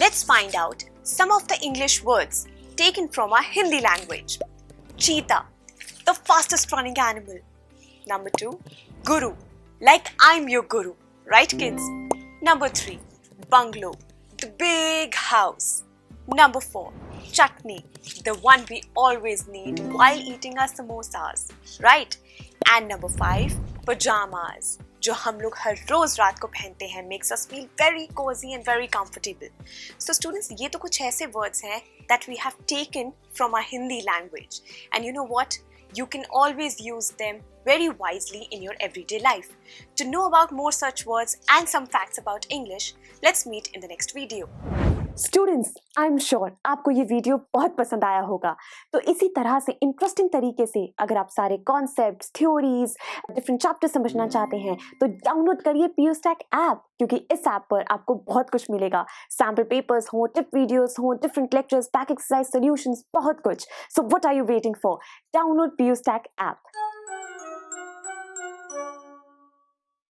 Let's find out some of the English words taken from our Hindi language. Cheetah, the fastest running animal. Number 2, guru, like I'm your guru, right kids? Number 3, bungalow, the big house. Number 4, chutney, the one we always need while eating our samosas, right? And number 5, pajamas, जो हम लोग हर रोज रात को पहनते हैं, makes us feel very cozy and very comfortable. So students, ये तो कुछ ऐसे words हैं that we have taken from our Hindi language. And you know what? You can always use them very wisely in your everyday life. To know about more such words and some facts about English, let's meet in the next video. Students, I am sure आपको ये video बहुत पसंद आया होगा। तो इसी तरह से इंटरेस्टिंग तरीके से अगर आप सारे कॉन्सेप्ट्स, थ्योरीज, डिफरेंट चैप्टर समझना चाहते हैं तो डाउनलोड करिए PuStack ऐप, क्योंकि इस ऐप पर आपको बहुत कुछ मिलेगा। सैम्पल पेपर्स हो, टिप वीडियोस हो, different lectures, back exercise solutions, बहुत कुछ। So what are you waiting for? Download PuStack app.